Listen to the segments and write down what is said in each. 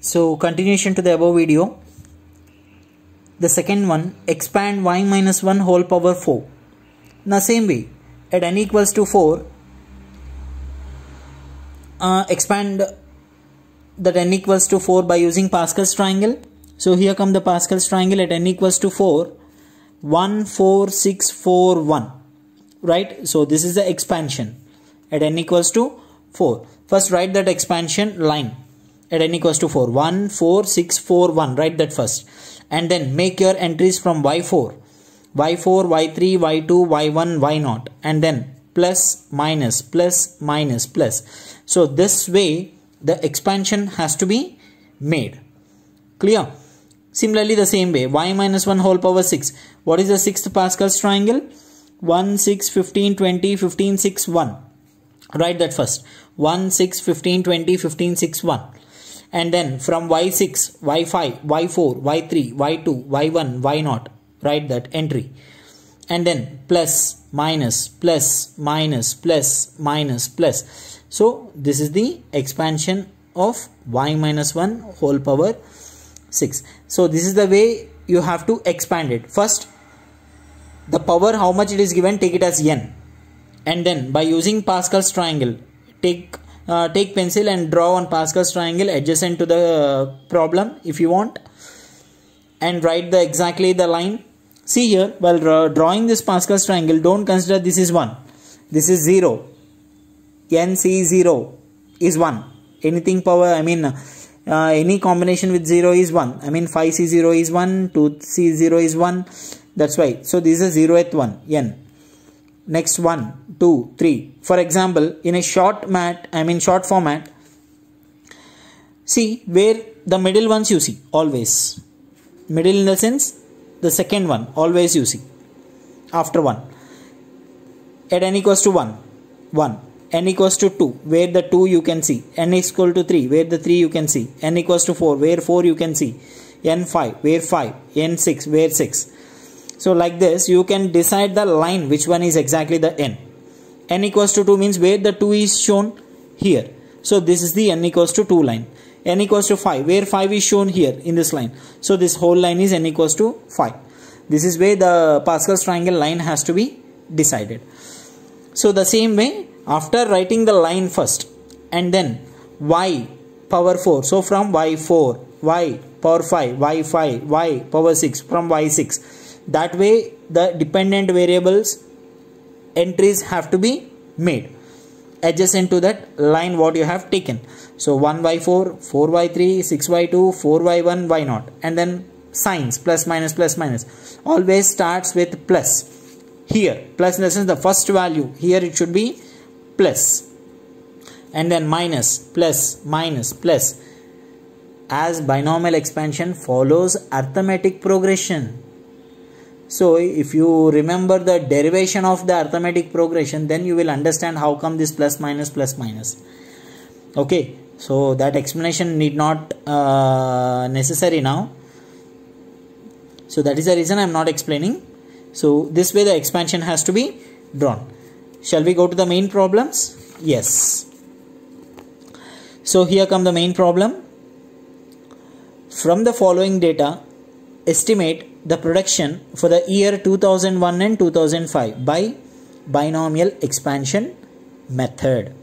So continuation to the above video. The second one, expand y minus 1 whole power 4. Now same way, at n equals to 4, expand that n equals to 4 by using Pascal's triangle. So here come the Pascal's triangle at n equals to 4, 1, 4, 6, 4, 1. Right? So this is the expansion at n equals to 4. First write that expansion line at n equals to 4. 1, 4, 6, 4, 1. Write that first. And then make your entries from y4, y3, y2, y1, y0. And then plus, minus, plus, minus, plus. So this way the expansion has to be made. Clear? Similarly the same way, y minus 1 whole power 6. What is the sixth Pascal's triangle? 1, 6, 15, 20, 15, 6, 1. Write that first. 1, 6, 15, 20, 15, 6, 1. And then from y6, y5, y4, y3, y2, y1, y0. Write that entry. And then plus, minus, plus, minus, plus, minus, plus. So this is the expansion of y minus 1 whole power 6. So this is the way you have to expand it. First, the power, how much it is given, take it as n. And then by using Pascal's triangle, take pencil and draw on Pascal's triangle adjacent to the problem if you want, and write exactly the line. See here, while drawing this Pascal's triangle, don't consider this is 1, this is 0, nc0 is 1, anything power, any combination with 0 is 1, 5c0 is 1, 2c0 is 1, that's why. So this is a 0th one, n. Next 1, 2, 3. For example, in a short format, see where the middle ones you see always. Middle in the sense, the second one always you see after 1. At n equals to 1, 1. N equals to 2, where the 2 you can see. N is equal to 3, where the 3 you can see. N equals to 4, where 4 you can see. N5, where 5. N6, where 6. So like this, you can decide the line which one is exactly the n. N equals to 2 means where the 2 is shown here. So this is the n equals to 2 line. N equals to 5, where 5 is shown here in this line. So this whole line is n equals to 5. This is where the Pascal's triangle line has to be decided. So the same way, after writing the line first, and then y power 4. So from y4, y power 5, y5, y power 6, from y6. That way the dependent variables entries have to be made adjacent to that line what you have taken. So 1y4, 4y3, 6y2, 4y1, y0. And then signs, plus, minus, plus, minus. Always starts with plus. Here, plus in the sense the first value. Here it should be plus. And then minus, plus, minus, plus. As binomial expansion follows arithmetic progression. So if you remember the derivation of the arithmetic progression, then you will understand how come this plus minus plus minus. Okay, so that explanation need not necessary now. So that is the reason I am not explaining. So this way the expansion has to be drawn. Shall we go to the main problems? Yes. So here come the main problem. From the following data, estimate the production for the year 2001 and 2005 by binomial expansion method.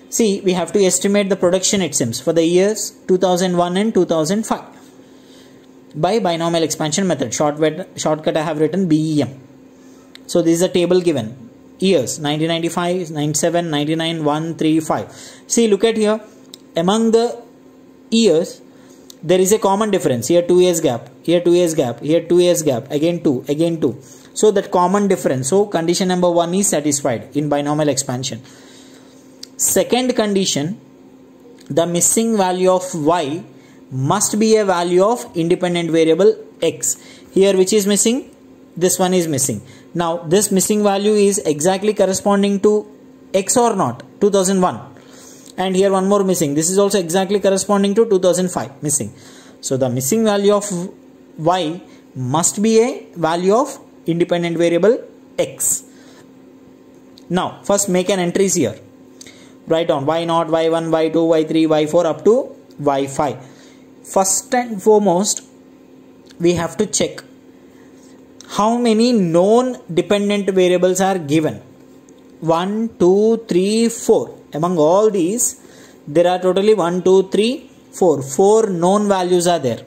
See, we have to estimate the production, it seems, for the years 2001 and 2005 by binomial expansion method. Shortcut I have written BEM. So this is a table given. Years 1995, 97, 99, 1, 3, 5. See, look at here. Among the years, there is a common difference. Here 2 years gap, here 2 years gap, here 2 years gap, again 2, again 2. So that common difference. So condition number 1 is satisfied in binomial expansion. Second condition, the missing value of y must be a value of independent variable x. Here which is missing? This one is missing. Now this missing value is exactly corresponding to x or not? 2001. And here one more missing. This is also exactly corresponding to 2005 missing. So the missing value of y must be a value of independent variable x. Now first make an entries here. Write down y0, y1, y2, y3, y4 up to y5. First and foremost, we have to check how many known dependent variables are given. 1, 2, 3, 4. Among all these, there are totally 1, 2, 3, 4. 4 known values are there.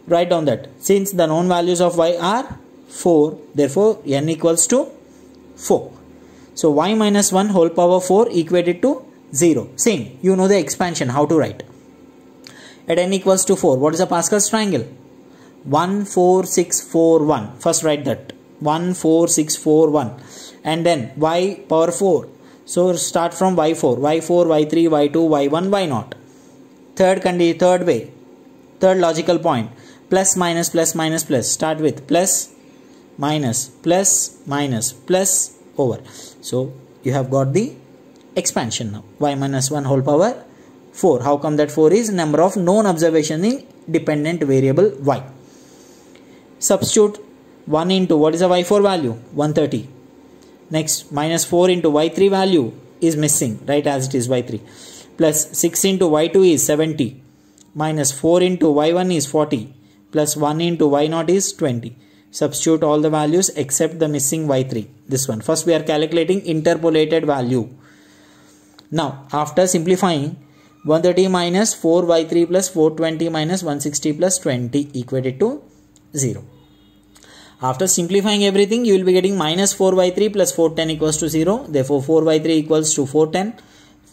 Write down that. Since the known values of y are 4, therefore n equals to 4. So y minus 1 whole power 4 equated to 0. Same, you know the expansion, how to write. At n equals to 4, what is the Pascal's triangle? 1, 4, 6, 4, 1. First write that. 1, 4, 6, 4, 1. And then y power 4. So start from y4, y4, y3, y2, y1, y0. Third way, third logical point. Plus, minus, plus, minus, plus. Start with plus, minus, plus, minus, plus, over. So you have got the expansion now. Y minus 1 whole power 4. How come that 4 is number of known observation in dependent variable y? Substitute 1 into what is the y4 value? 130. Next, minus 4 into y3 value is missing, right, as it is y3. Plus 6 into y2 is 70. Minus 4 into y1 is 40. Plus 1 into y0 is 20. Substitute all the values except the missing y3. This one. First we are calculating interpolated value. Now, after simplifying, 130 minus 4y3 plus 420 minus 160 plus 20 equated to 0. After simplifying everything, you will be getting minus 4y3 plus 410 equals to 0. Therefore, 4y3 equals to 410.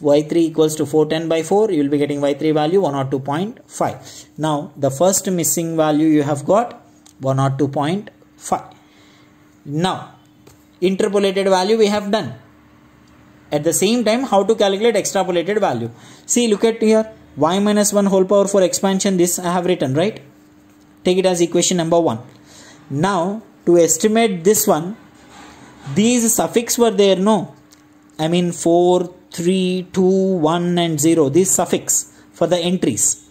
y3 equals to 410 by 4. You will be getting y3 value 102.5. Now, the first missing value you have got 102.5. Now, interpolated value we have done. At the same time, how to calculate extrapolated value? See, look at here. Y minus 1 whole power for expansion. This I have written, right? Take it as equation number 1. Now, to estimate this one, these suffix were there, no? I mean 4, 3, 2, 1 and 0. This suffix for the entries.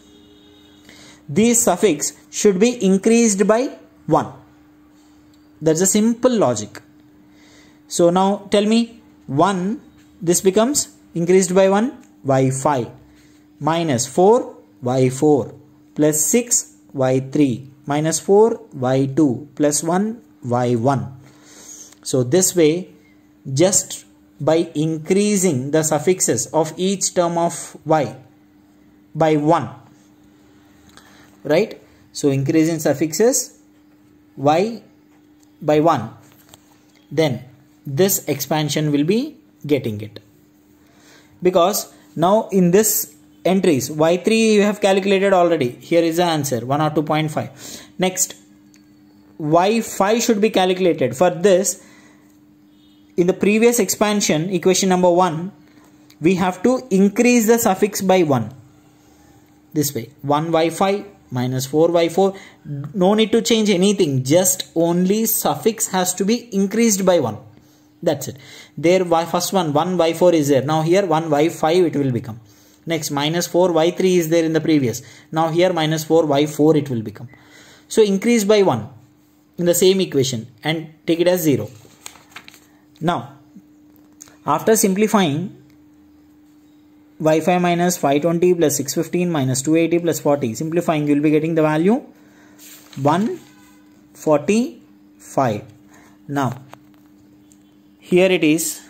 These suffix should be increased by 1. That's a simple logic. So now tell me 1, this becomes increased by 1, y5 minus 4, y4 plus 6, y3 minus 4, y2 plus 1, y1. So this way, just by increasing the suffixes of each term of y by 1, right? So increasing suffixes y by 1, then this expansion will be getting it. Because now in this entries, y3 you have calculated already. Here is the answer, 102.5. Next, y5 should be calculated. For this, in the previous expansion, equation number 1, we have to increase the suffix by 1. This way, 1y5 minus 4y4. No need to change anything. Just only suffix has to be increased by 1. That's it. There, first one, 1y4 is there. Now here, 1y5 it will become. Next, minus 4y3 is there in the previous. Now here, minus 4y4 it will become. So increase by 1 in the same equation and take it as 0. Now, after simplifying, y5 minus 520 plus 615 minus 280 plus 40. Simplifying, you will be getting the value 145. Now, here it is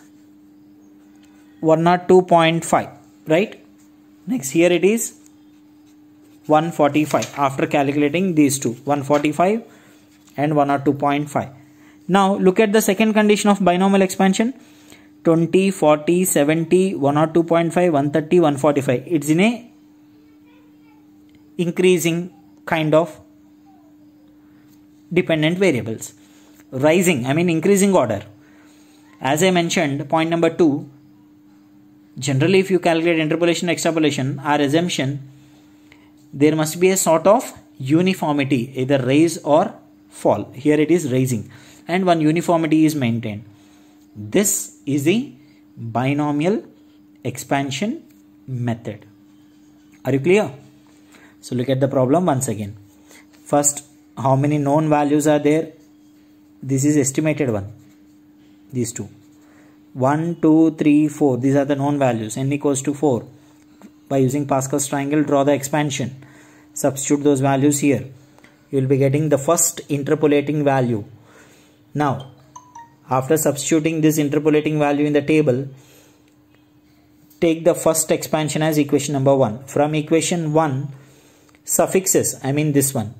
102.5, right? Next, here it is 145 after calculating these two, 145 and 102.5. Now, look at the second condition of binomial expansion. 20, 40, 70, 102.5, 130, 145. It's in a increasing kind of dependent variables. Rising, I mean increasing order. As I mentioned, point number 2, generally if you calculate interpolation and extrapolation, our assumption, there must be a sort of uniformity, either rise or fall. Here it is rising, and one uniformity is maintained. This is the binomial expansion method. Are you clear? So look at the problem once again. First, how many known values are there? This is estimated one. These two. 1, 2, 3, 4. These are the known values. N equals to 4. By using Pascal's triangle, draw the expansion. Substitute those values here. You will be getting the first interpolating value. Now, after substituting this interpolating value in the table, take the first expansion as equation number 1. From equation 1, suffixes, I mean this one,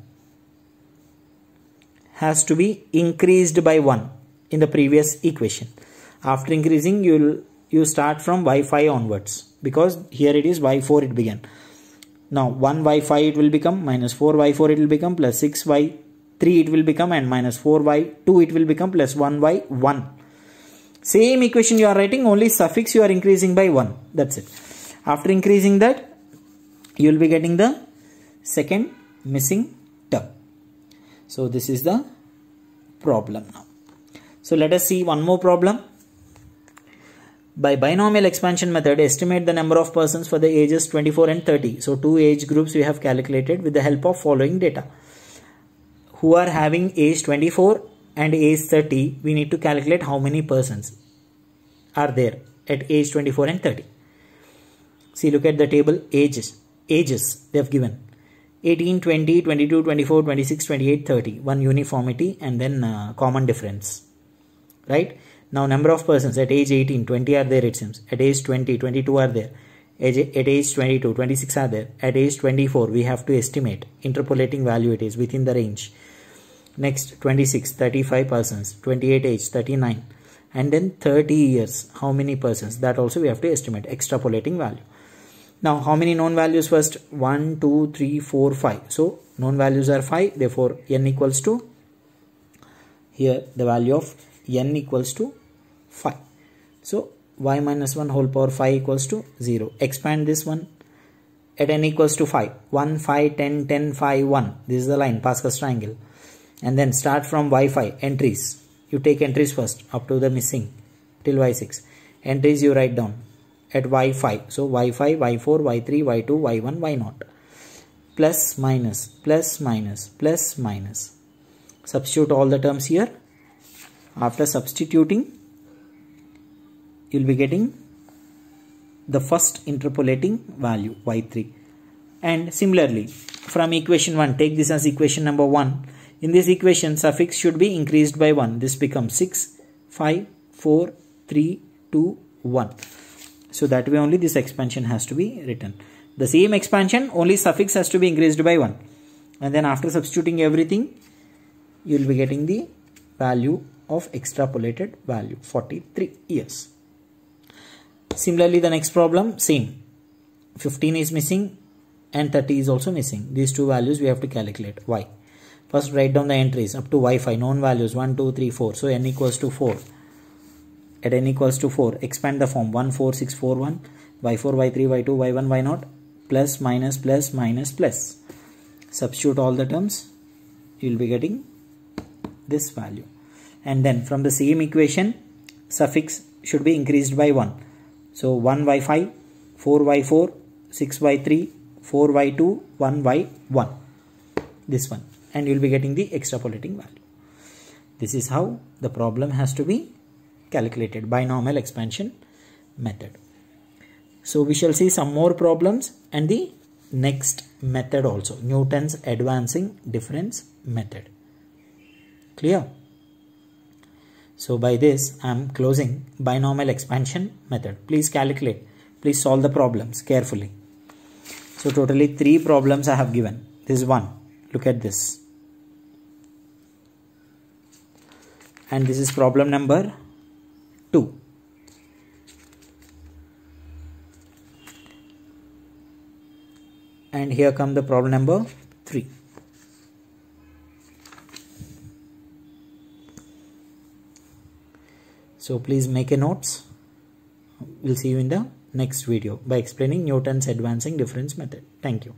has to be increased by 1 in the previous equation. After increasing, you start from y5 onwards, because here it is y4 it began. Now 1y5 it will become, minus 4y4 it will become, plus 6y3 it will become, and minus 4y2 it will become, plus 1y1. Same equation you are writing, only suffix you are increasing by 1. That's it. After increasing that, you will be getting the second missing term. So this is the problem now. So let us see one more problem. By binomial expansion method, estimate the number of persons for the ages 24 and 30. So two age groups we have calculated with the help of following data. Who are having age 24 and age 30, we need to calculate how many persons are there at age 24 and 30. See, look at the table, ages they have given. 18, 20, 22, 24, 26, 28, 30. One uniformity and then common difference. Right? Now number of persons at age 18, 20 are there it seems. At age 20, 22 are there. At age 22, 26 are there. At age 24, we have to estimate. Interpolating value it is within the range. Next 26, 35 persons. 28 age, 39. And then 30 years. How many persons? That also we have to estimate. Extrapolating value. Now how many known values first? 1, 2, 3, 4, 5. So known values are 5. Therefore n equals to, here the value of n equals to 5. So y minus 1 whole power 5 equals to 0. Expand this one at n equals to 5. 1, 5, 10, 10, 5, 1. This is the line, Pascal's triangle. And then start from y5, entries. You take entries first up to the missing till y6. Entries you write down at y5. So y5, y4, y3, y2, y1, y0. Plus, minus, plus, minus, plus, minus. Substitute all the terms here. After substituting, you will be getting the first interpolating value y3. And similarly, from equation 1, take this as equation number 1. In this equation, suffix should be increased by 1. This becomes 6, 5, 4, 3, 2, 1. So that way only this expansion has to be written. The same expansion, only suffix has to be increased by 1. And then after substituting everything, you will be getting the value of extrapolated value, 43 years. Similarly, the next problem, same. 15 is missing and 30 is also missing. These two values we have to calculate. Why? First write down the entries up to y5, known values 1, 2, 3, 4. So n equals to 4. At n equals to 4, expand the form 1, 4, 6, 4, 1, y4, y3, y2, y1, y0, plus, minus, plus, minus, plus. Substitute all the terms, you will be getting this value. And then from the same equation, suffix should be increased by 1. So 1y5, 4y4, 6y3, 4y2, 1y1. This one. And you will be getting the extrapolating value. This is how the problem has to be calculated, binomial expansion method. So we shall see some more problems and the next method also, Newton's advancing difference method. Clear? So by this I am closing binomial expansion method. Please calculate. Please solve the problems carefully. So totally 3 problems I have given. This is 1. Look at this. And this is problem number 2. And here come the problem number 3. So please make a notes. We'll see you in the next video by explaining Newton's advancing difference method. Thank you.